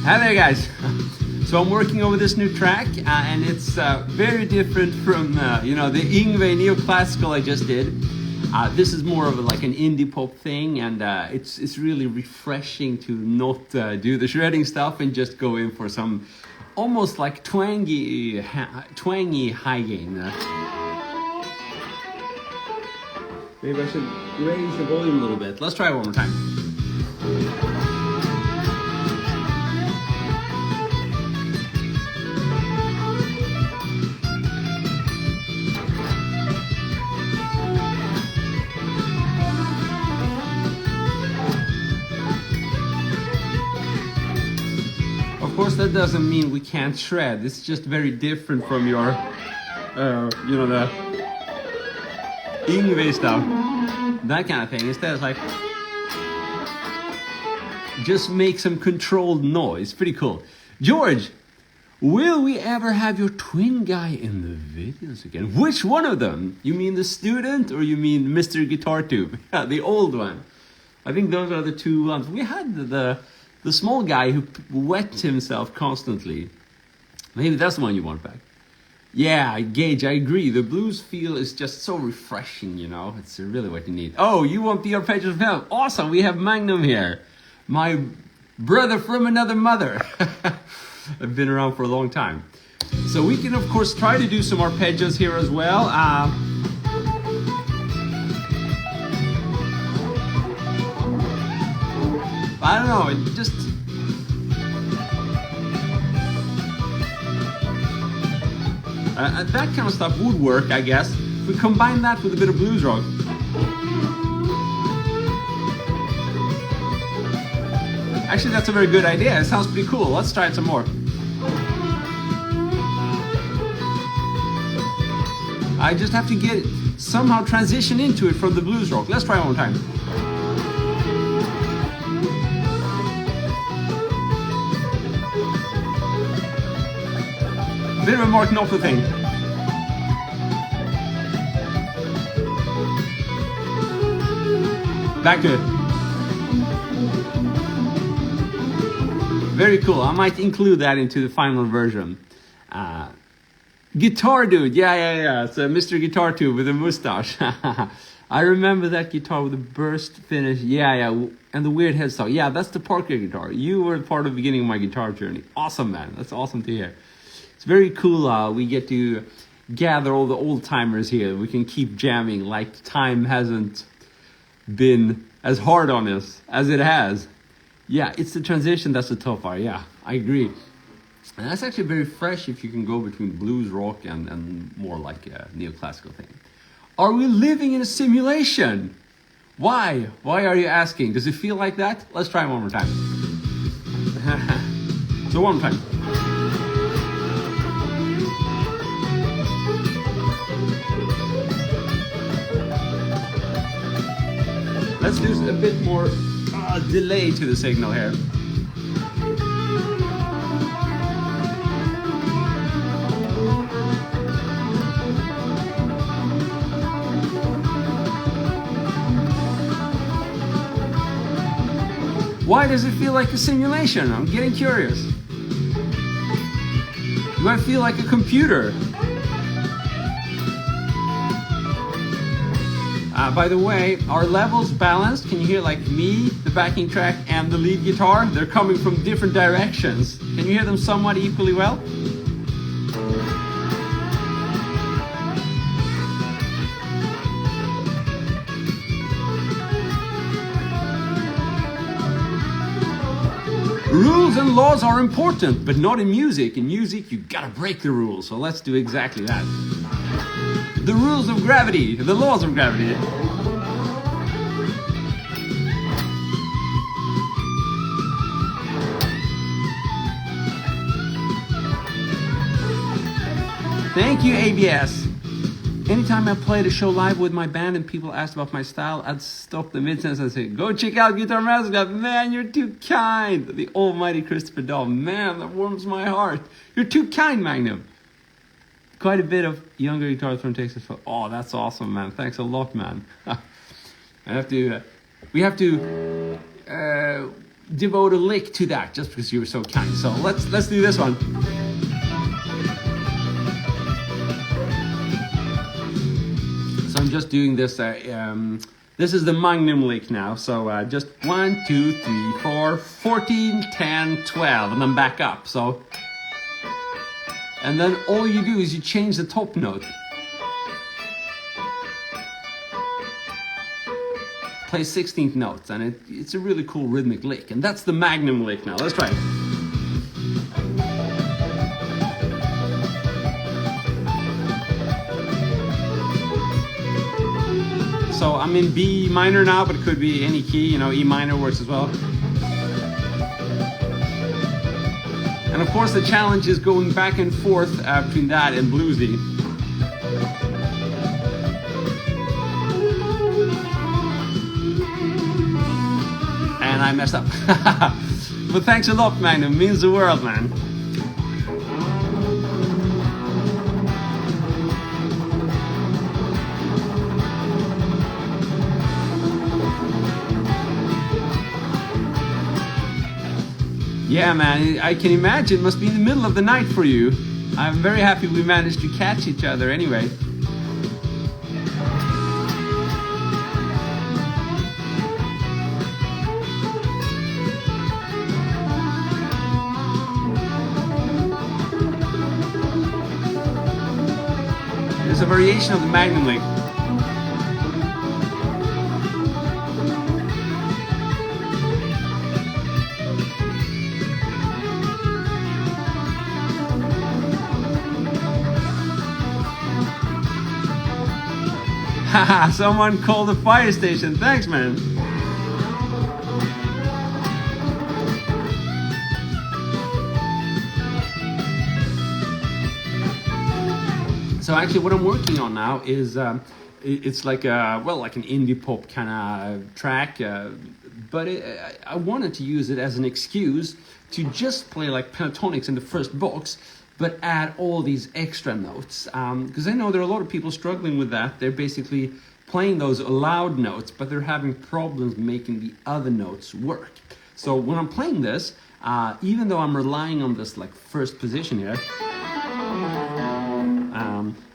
Hi there, guys. So I'm working over this new track, and it's very different from the Yngwie neoclassical I just did. This is more of like an indie pop thing, and it's really refreshing to not do the shredding stuff and just go in for some almost like twangy high gain. Maybe I should raise the volume a little bit. Let's try it one more time. Of course, that doesn't mean we can't shred. It's just very different from your, the Yngwie stuff, that kind of thing. Instead, it's like just make some controlled noise. Pretty cool. George, will we ever have your twin guy in the videos again? Which one of them? You mean the student or you mean Mr. Guitar Tube? The old one. I think those are the two ones. We had the small guy who wet himself constantly. Maybe that's the one you want back. Yeah, Gage, I agree. The blues feel is just so refreshing, It's really what you need. Oh, you want the arpeggios of hell? Awesome, we have Magnum here. My brother from another mother. I've been around for a long time. So we can, of course, try to do some arpeggios here as well. I don't know, it just... that kind of stuff would work, I guess. If we combine that with a bit of blues rock. Actually, that's a very good idea. It sounds pretty cool. Let's try it some more. I just have to somehow transition into it from the blues rock. Let's try it one more time. Bit of a Mark Knopfler thing. Back to it. Very cool. I might include that into the final version. Guitar dude. Yeah. It's Mr. Guitar Tube with a mustache. I remember that guitar with the burst finish. Yeah. And the weird headstock. Yeah, that's the Parker guitar. You were part of the beginning of my guitar journey. Awesome, man. That's awesome to hear. It's very cool. We get to gather all the old timers here. We can keep jamming like time hasn't been as hard on us as it has. Yeah, it's the transition that's the tough part. Yeah, I agree. And that's actually very fresh if you can go between blues, rock, and more like a neoclassical thing. Are we living in a simulation? Why? Why are you asking? Does it feel like that? Let's try it one more time. So one more time. Let's do a bit more delay to the signal here. Why does it feel like a simulation? I'm getting curious. Do I feel like a computer? By the way, our levels balanced. Can you hear like me, the backing track, and the lead guitar? They're coming from different directions. Can you hear them somewhat equally well? Rules and laws are important, but not in music. In music, you gotta break the rules. So let's do exactly that. The rules of gravity, the laws of gravity. Thank you, ABS. Anytime I played a show live with my band and people asked about my style, I'd stop the mid-sentence and say, go check out Guitar Mascot. Man, you're too kind. The almighty Christopher Dahl. Man, that warms my heart. You're too kind, Magnum. Quite a bit of younger guitarists from Texas. Oh, that's awesome, man. Thanks a lot, man. We have to devote a lick to that just because you were so kind. So let's do this one. So I'm just doing this. This is the Magnum lick now. So just 1, 2, 3, 4, 14, 10, 12, and then back up. So, and then all you do is you change the top note. Play 16th notes, and it's a really cool rhythmic lick, and that's the Magnum lick now. Let's try it. So I'm in B minor now, but it could be any key, you know, E minor works as well. And of course the challenge is going back and forth between that and bluesy. And I messed up. But thanks a lot, man. It means the world, man. Yeah, man, I can imagine it must be in the middle of the night for you. I'm very happy we managed to catch each other anyway. There's a variation of the Magnum lick. Haha, someone called the fire station. Thanks, man. So actually what I'm working on now is it's like like an indie pop kind of track, but I wanted to use it as an excuse to just play like pentatonics in the first box, but add all these extra notes. Because I know there are a lot of people struggling with that. They're basically playing those loud notes, but they're having problems making the other notes work. So when I'm playing this, even though I'm relying on this like first position here,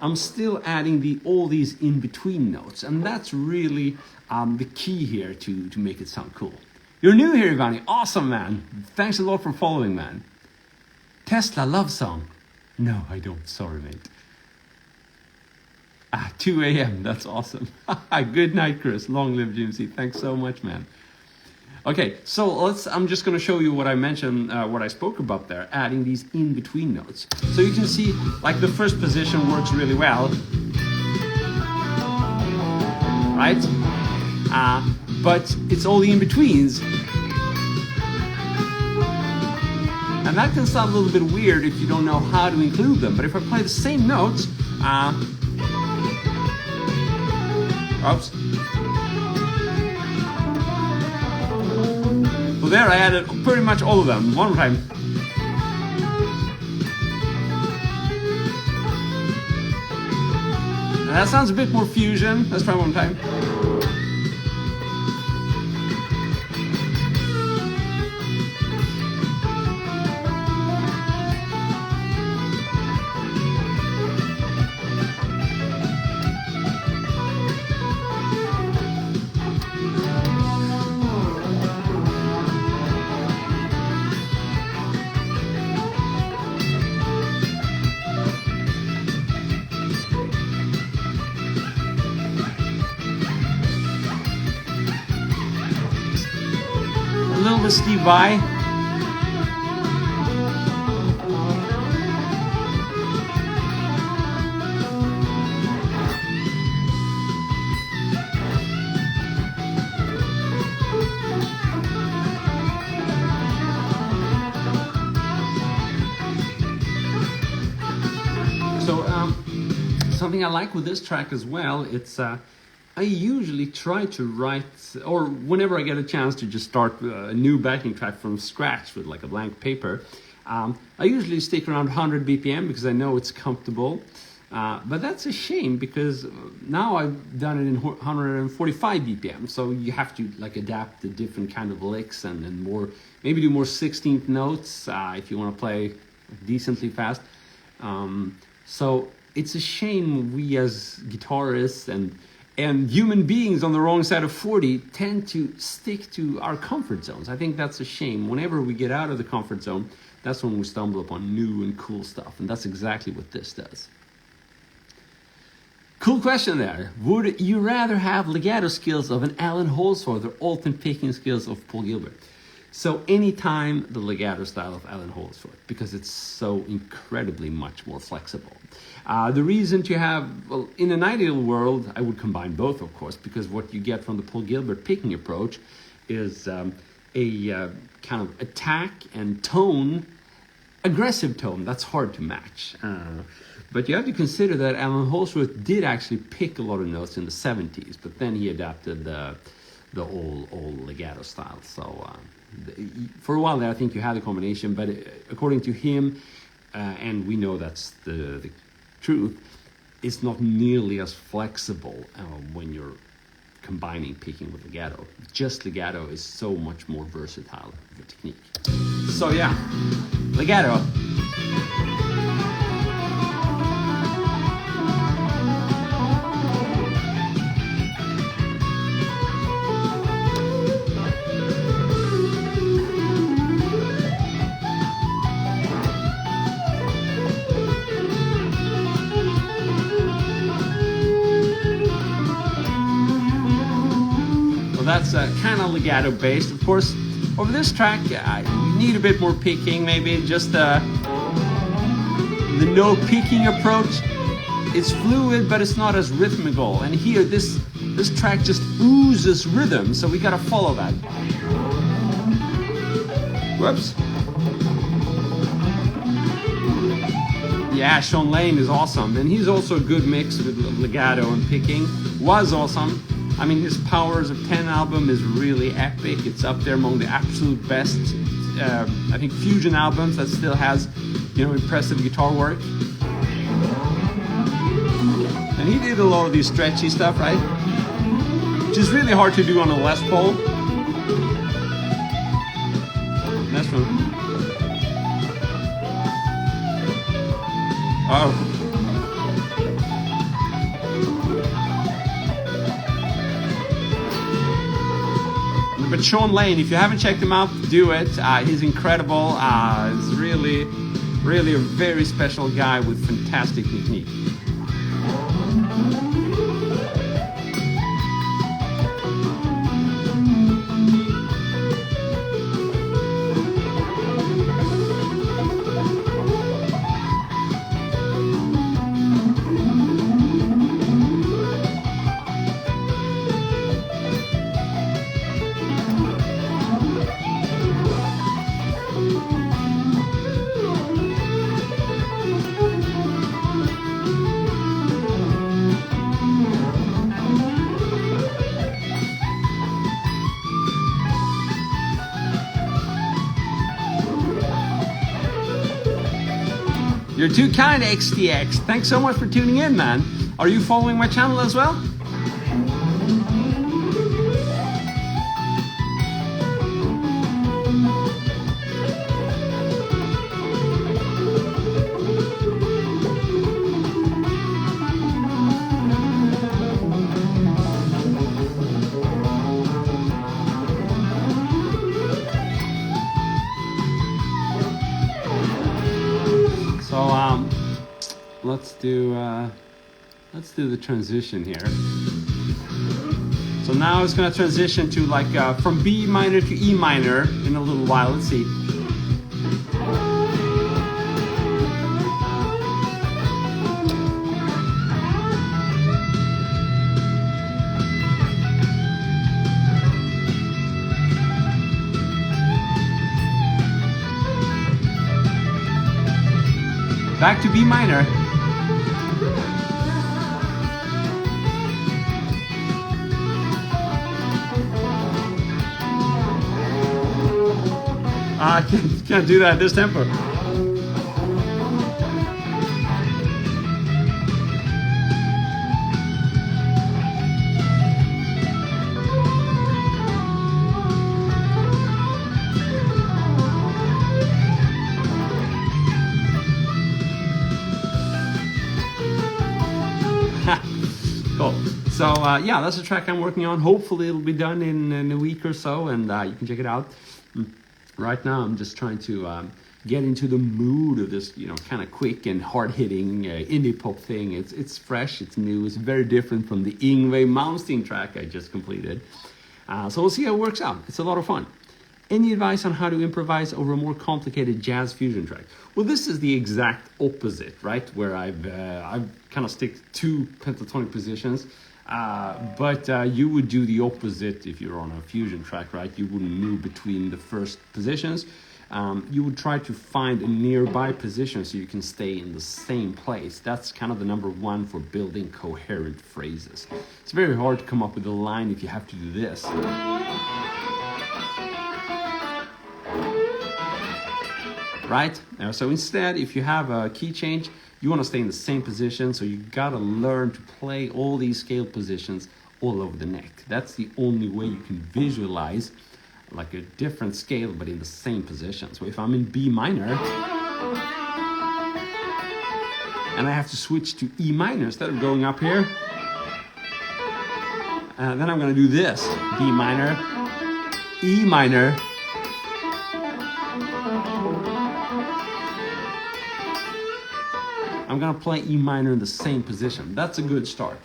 I'm still adding all these in-between notes. And that's really the key here to make it sound cool. You're new here, Ivani. Awesome, man. Thanks a lot for following, man. Tesla love song. No, I don't. Sorry, mate. 2 a.m. That's awesome. Good night, Chris. Long live GMC. Thanks so much, man. Okay, so I'm just going to show you what I mentioned, what I spoke about there, adding these in-between notes. So you can see, like, the first position works really well, right? But it's all the in-betweens. And that can sound a little bit weird if you don't know how to include them. But if I play the same notes, oops. So there I added pretty much all of them. One more time. And that sounds a bit more fusion. Let's try one more time. A little bit Steve Vai. So something I like with this track as well, it's I usually try to write, or whenever I get a chance to just start a new backing track from scratch with like a blank paper, I usually stick around 100 BPM because I know it's comfortable. But that's a shame because now I've done it in 145 BPM, so you have to like adapt the different kind of licks and more, maybe do more 16th notes if you want to play decently fast. So it's a shame we as guitarists and human beings on the wrong side of 40 tend to stick to our comfort zones. I think that's a shame. Whenever we get out of the comfort zone, that's when we stumble upon new and cool stuff, and that's exactly what this does. Cool question there. Would you rather have legato skills of an Alan Holdsworth or alternate picking skills of Paul Gilbert? So anytime the legato style of Alan Holdsworth, because it's so incredibly much more flexible. The reason to have, well, in an ideal world, I would combine both, of course, because what you get from the Paul Gilbert picking approach is a kind of attack and tone, aggressive tone, that's hard to match. But you have to consider that Alan Holdsworth did actually pick a lot of notes in the 70s, but then he adapted the old legato style. So for a while there, I think you had a combination, but according to him, and we know that's the truth, it's not nearly as flexible when you're combining picking with legato. Just legato is so much more versatile of a technique. So yeah, legato. That's kind of legato based. Of course, over this track, you need a bit more picking, maybe just the no picking approach. It's fluid, but it's not as rhythmical. And here, this track just oozes rhythm, so we gotta follow that. Whoops. Yeah, Sean Lane is awesome, and he's also a good mix with legato and picking. Was awesome. I mean, his Powers of 10 album is really epic. It's up there among the absolute best, I think, fusion albums that still has, impressive guitar work. And he did a lot of these stretchy stuff, right? Which is really hard to do on a Les Paul. That's one. Oh. But Sean Lane, if you haven't checked him out, do it. He's incredible. He's really, really a very special guy with fantastic technique. You're too kind, XTX. Thanks so much for tuning in, man. Are you following my channel as well? Let's do the transition here. So now it's going to transition to like from B minor to E minor in a little while. Let's see. Back to B minor. I can't do that at this tempo. So yeah, that's the track I'm working on. Hopefully it'll be done in a week or so, and you can check it out. Right now I'm just trying to get into the mood of this, kind of quick and hard-hitting indie pop thing. It's fresh, it's new, it's very different from the Yngwie Malmsteen track I just completed. So we'll see how it works out. It's a lot of fun. Any advice on how to improvise over a more complicated jazz fusion track? Well, this is the exact opposite, right? Where I've kind of stick to pentatonic positions, but you would do the opposite if you're on a fusion track, right? You wouldn't move between the first positions. You would try to find a nearby position so you can stay in the same place. That's kind of the number one for building coherent phrases. It's very hard to come up with a line if you have to do this. Right? So instead, if you have a key change, you want to stay in the same position, so you gotta learn to play all these scale positions all over the neck. That's the only way you can visualize like a different scale but in the same position. So if I'm in B minor and I have to switch to E minor instead of going up here, then I'm gonna do this: B minor, E minor, I'm gonna play E minor in the same position. That's a good start.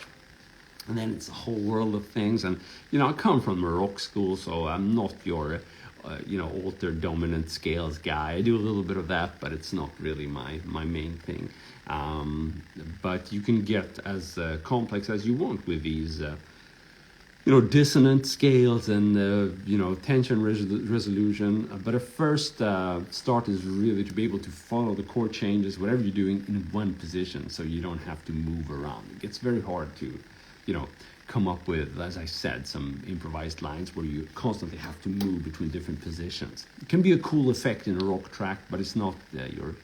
And then it's a whole world of things. And, I come from a rock school, so I'm not your, altered dominant scales guy. I do a little bit of that, but it's not really my main thing. But you can get as complex as you want with these, dissonant scales and, tension resolution. But a first start is really to be able to follow the chord changes, whatever you're doing, in one position, so you don't have to move around. It gets very hard to, come up with, as I said, some improvised lines where you constantly have to move between different positions. It can be a cool effect in a rock track, but it's not your,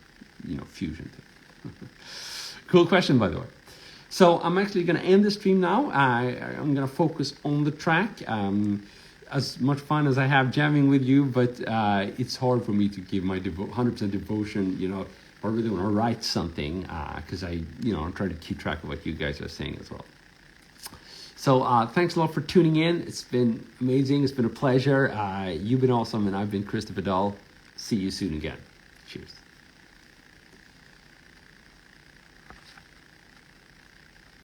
fusion thing. Cool question, by the way. So I'm actually going to end the stream now. I'm going to focus on the track. As much fun as I have jamming with you, but it's hard for me to give my 100% devotion, if I really want to write something, because I'm trying to keep track of what you guys are saying as well. So thanks a lot for tuning in. It's been amazing. It's been a pleasure. You've been awesome, and I've been Christopher Dahl. See you soon again. Cheers.